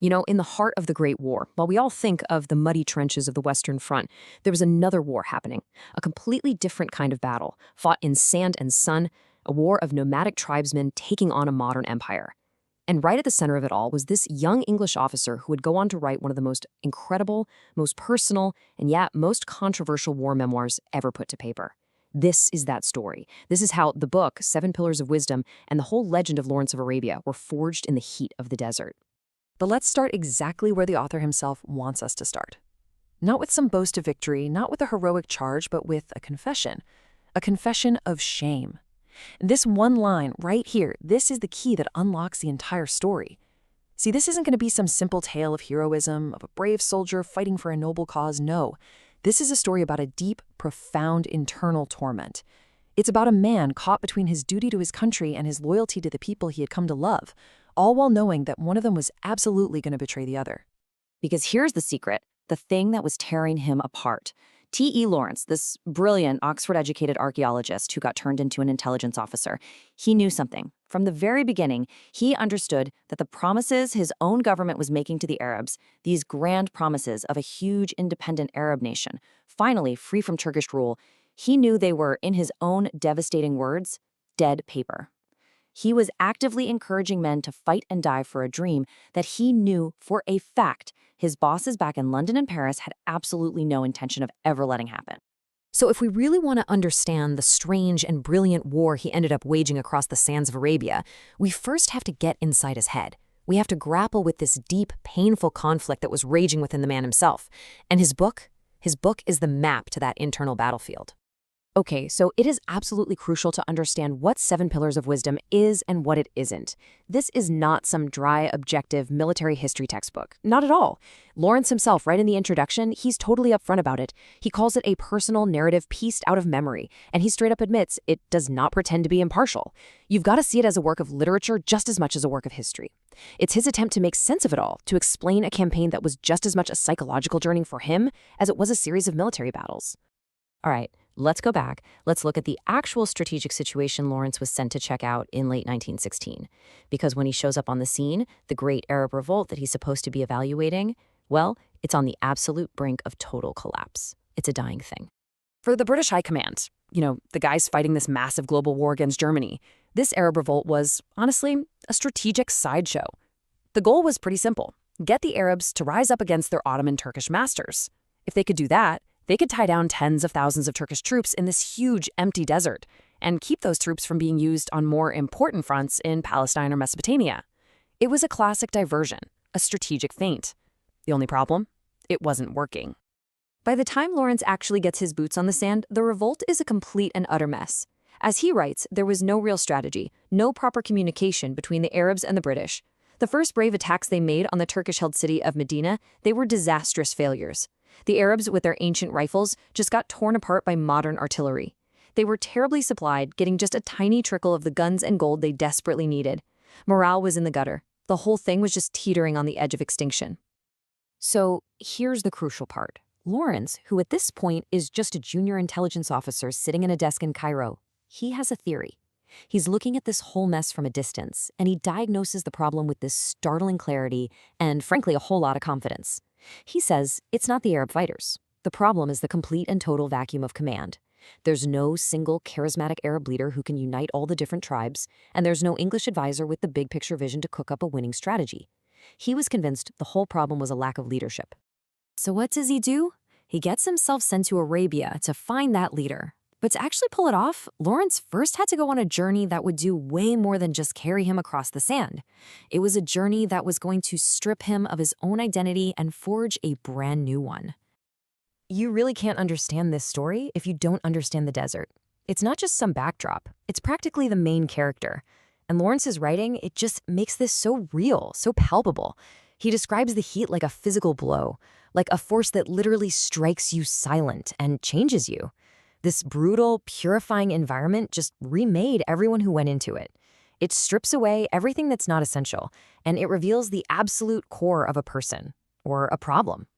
You know, in the heart of the Great War, while we all think of the muddy trenches of the Western Front, there was another war happening, a completely different kind of battle, fought in sand and sun, a war of nomadic tribesmen taking on a modern empire. And right at the center of it all was this young English officer who would go on to write one of the most incredible, most personal, and yet most controversial war memoirs ever put to paper. This is that story. This is how the book, Seven Pillars of Wisdom, and the whole legend of Lawrence of Arabia were forged in the heat of the desert. But let's start exactly where the author himself wants us to start. Not with some boast of victory, not with a heroic charge, but with a confession of shame. This one line right here, this is the key that unlocks the entire story. See, this isn't going to be some simple tale of heroism, of a brave soldier fighting for a noble cause. No, this is a story about a deep, profound internal torment. It's about a man caught between his duty to his country and his loyalty to the people he had come to love, all while knowing that one of them was absolutely going to betray the other. Because here's the secret, the thing that was tearing him apart. T.E. Lawrence, this brilliant Oxford-educated archaeologist who got turned into an intelligence officer, he knew something. From the very beginning, he understood that the promises his own government was making to the Arabs, these grand promises of a huge independent Arab nation, finally free from Turkish rule, he knew they were, in his own devastating words, dead paper. He was actively encouraging men to fight and die for a dream that he knew for a fact his bosses back in London and Paris had absolutely no intention of ever letting happen. So if we really want to understand the strange and brilliant war he ended up waging across the sands of Arabia, we first have to get inside his head. We have to grapple with this deep, painful conflict that was raging within the man himself. And his book is the map to that internal battlefield. Okay, so it is absolutely crucial to understand what Seven Pillars of Wisdom is and what it isn't. This is not some dry, objective military history textbook. Not at all. Lawrence himself, right in the introduction, he's totally upfront about it. He calls it a personal narrative pieced out of memory, and he straight up admits it does not pretend to be impartial. You've got to see it as a work of literature just as much as a work of history. It's his attempt to make sense of it all, to explain a campaign that was just as much a psychological journey for him as it was a series of military battles. All right. Let's go back. Let's look at the actual strategic situation Lawrence was sent to check out in late 1916. Because when he shows up on the scene, the great Arab Revolt that he's supposed to be evaluating, well, it's on the absolute brink of total collapse. It's a dying thing. For the British High Command, the guys fighting this massive global war against Germany, this Arab Revolt was, honestly, a strategic sideshow. The goal was pretty simple: get the Arabs to rise up against their Ottoman Turkish masters. If they could do that, they could tie down tens of thousands of Turkish troops in this huge, empty desert and keep those troops from being used on more important fronts in Palestine or Mesopotamia. It was a classic diversion, a strategic feint. The only problem? It wasn't working. By the time Lawrence actually gets his boots on the sand, the revolt is a complete and utter mess. As he writes, there was no real strategy, no proper communication between the Arabs and the British. The first brave attacks they made on the Turkish-held city of Medina, they were disastrous failures. The Arabs, with their ancient rifles, just got torn apart by modern artillery. They were terribly supplied, getting just a tiny trickle of the guns and gold they desperately needed. Morale was in the gutter. The whole thing was just teetering on the edge of extinction. So here's the crucial part. Lawrence, who at this point is just a junior intelligence officer sitting in a desk in Cairo, he has a theory. He's looking at this whole mess from a distance, and he diagnoses the problem with this startling clarity and, frankly, a whole lot of confidence. He says it's not the Arab fighters. The problem is the complete and total vacuum of command. There's no single charismatic Arab leader who can unite all the different tribes, and there's no English advisor with the big picture vision to cook up a winning strategy. He was convinced the whole problem was a lack of leadership. So what does he do? He gets himself sent to Arabia to find that leader. But to actually pull it off, Lawrence first had to go on a journey that would do way more than just carry him across the sand. It was a journey that was going to strip him of his own identity and forge a brand new one. You really can't understand this story if you don't understand the desert. It's not just some backdrop. It's practically the main character. And Lawrence's writing, it just makes this so real, so palpable. He describes the heat like a physical blow, like a force that literally strikes you silent and changes you. This brutal, purifying environment just remade everyone who went into it. It strips away everything that's not essential, and it reveals the absolute core of a person, or a problem.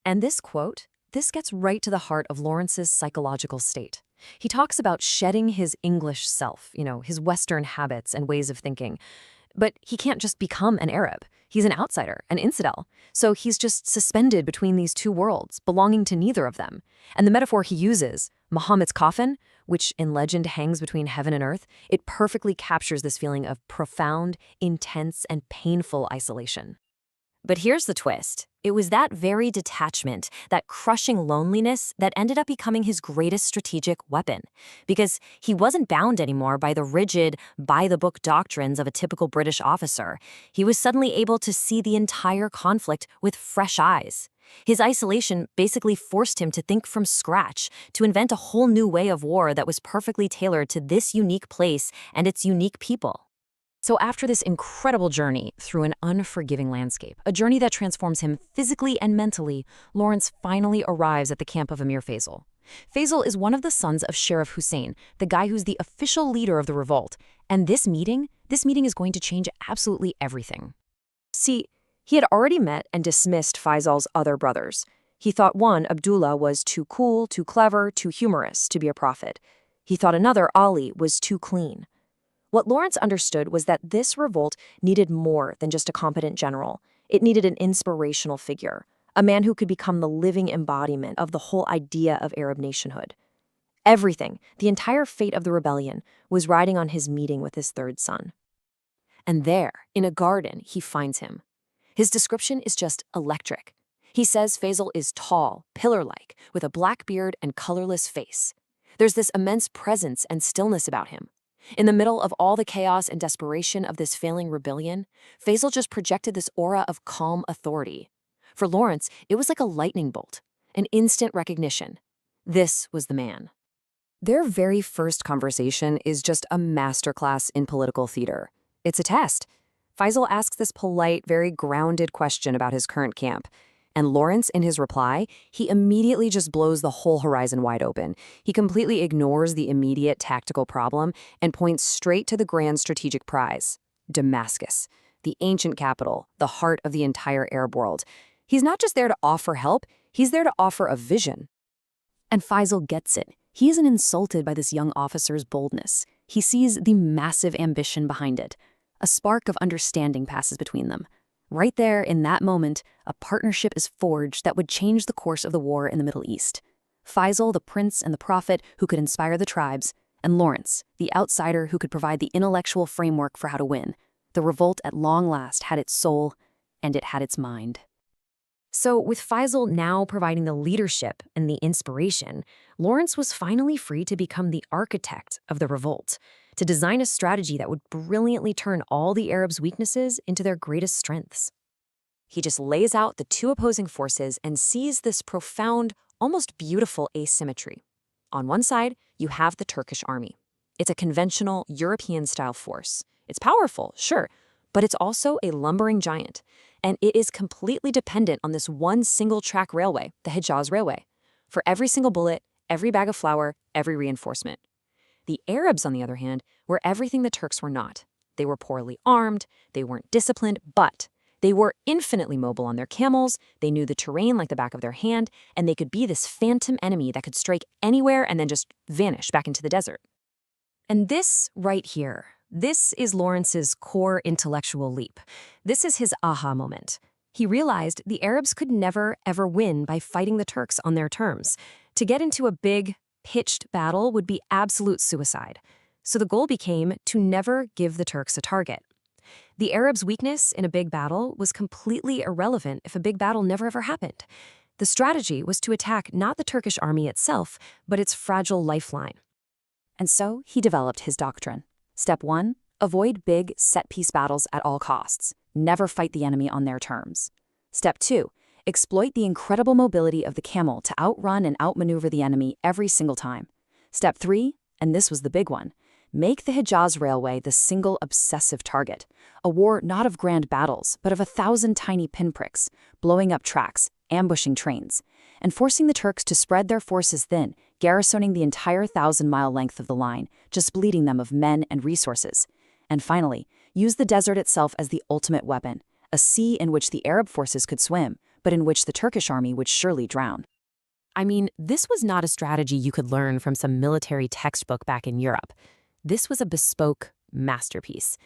And this quote, this gets right to the heart of Lawrence's psychological state. He talks about shedding his English self, his Western habits and ways of thinking. But he can't just become an Arab. He's an outsider, an infidel. So he's just suspended between these two worlds, belonging to neither of them. And the metaphor he uses, Muhammad's coffin, which in legend hangs between heaven and earth, it perfectly captures this feeling of profound, intense, and painful isolation. But here's the twist. It was that very detachment, that crushing loneliness, that ended up becoming his greatest strategic weapon. Because he wasn't bound anymore by the rigid, by-the-book doctrines of a typical British officer. He was suddenly able to see the entire conflict with fresh eyes. His isolation basically forced him to think from scratch, to invent a whole new way of war that was perfectly tailored to this unique place and its unique people. So after this incredible journey through an unforgiving landscape, a journey that transforms him physically and mentally, Lawrence finally arrives at the camp of Emir Faisal. Faisal is one of the sons of Sheriff Hussein, the guy who's the official leader of the revolt. And this meeting is going to change absolutely everything. See, he had already met and dismissed Faisal's other brothers. He thought one, Abdullah, was too cool, too clever, too humorous to be a prophet. He thought another, Ali, was too clean. What Lawrence understood was that this revolt needed more than just a competent general. It needed an inspirational figure, a man who could become the living embodiment of the whole idea of Arab nationhood. Everything, the entire fate of the rebellion, was riding on his meeting with his third son. And there, in a garden, he finds him. His description is just electric. He says Faisal is tall, pillar-like, with a black beard and colorless face. There's this immense presence and stillness about him. In the middle of all the chaos and desperation of this failing rebellion, Faisal just projected this aura of calm authority. For Lawrence, it was like a lightning bolt, an instant recognition. This was the man. Their very first conversation is just a masterclass in political theater. It's a test. Faisal asks this polite, very grounded question about his current camp. And Lawrence, in his reply, he immediately just blows the whole horizon wide open. He completely ignores the immediate tactical problem and points straight to the grand strategic prize, Damascus, the ancient capital, the heart of the entire Arab world. He's not just there to offer help, he's there to offer a vision. And Faisal gets it. He isn't insulted by this young officer's boldness. He sees the massive ambition behind it. A spark of understanding passes between them. Right there, in that moment, a partnership is forged that would change the course of the war in the Middle East. Faisal, the prince and the prophet who could inspire the tribes, and Lawrence, the outsider who could provide the intellectual framework for how to win. The revolt at long last had its soul, and it had its mind. So with Faisal now providing the leadership and the inspiration, Lawrence was finally free to become the architect of the revolt, to design a strategy that would brilliantly turn all the Arabs' weaknesses into their greatest strengths. He just lays out the two opposing forces and sees this profound, almost beautiful asymmetry. On one side, you have the Turkish army. It's a conventional European-style force. It's powerful, sure, but it's also a lumbering giant, and it is completely dependent on this one single-track railway, the Hejaz Railway, for every single bullet, every bag of flour, every reinforcement. The Arabs, on the other hand, were everything the Turks were not. They were poorly armed, they weren't disciplined, but they were infinitely mobile on their camels, they knew the terrain like the back of their hand, and they could be this phantom enemy that could strike anywhere and then just vanish back into the desert. And this right here, this is Lawrence's core intellectual leap. This is his aha moment. He realized the Arabs could never, ever win by fighting the Turks on their terms. To get into a big, pitched battle would be absolute suicide. So the goal became to never give the Turks a target. The Arabs' weakness in a big battle was completely irrelevant if a big battle never ever happened. The strategy was to attack not the Turkish army itself, but its fragile lifeline. And so he developed his doctrine. Step 1, avoid big, set-piece battles at all costs. Never fight the enemy on their terms. Step 2, exploit the incredible mobility of the camel to outrun and outmaneuver the enemy every single time. Step 3, and this was the big one, make the Hejaz Railway the single obsessive target. A war not of grand battles, but of 1,000 tiny pinpricks, blowing up tracks, ambushing trains, and forcing the Turks to spread their forces thin, garrisoning the entire 1,000-mile length of the line, just bleeding them of men and resources. And finally, use the desert itself as the ultimate weapon, a sea in which the Arab forces could swim, but in which the Turkish army would surely drown. I mean, this was not a strategy you could learn from some military textbook back in Europe. This was a bespoke masterpiece.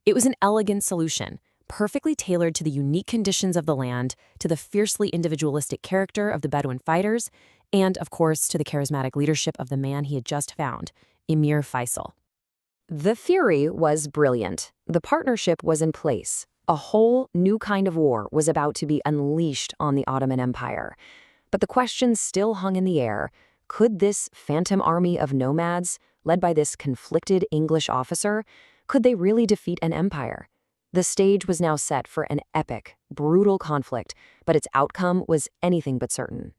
It was an elegant solution, perfectly tailored to the unique conditions of the land, to the fiercely individualistic character of the Bedouin fighters, and, of course, to the charismatic leadership of the man he had just found, Emir Faisal. The theory was brilliant. The partnership was in place. A whole new kind of war was about to be unleashed on the Ottoman Empire. But the question still hung in the air. Could this phantom army of nomads, led by this conflicted English officer, could they really defeat an empire? The stage was now set for an epic, brutal conflict, but its outcome was anything but certain.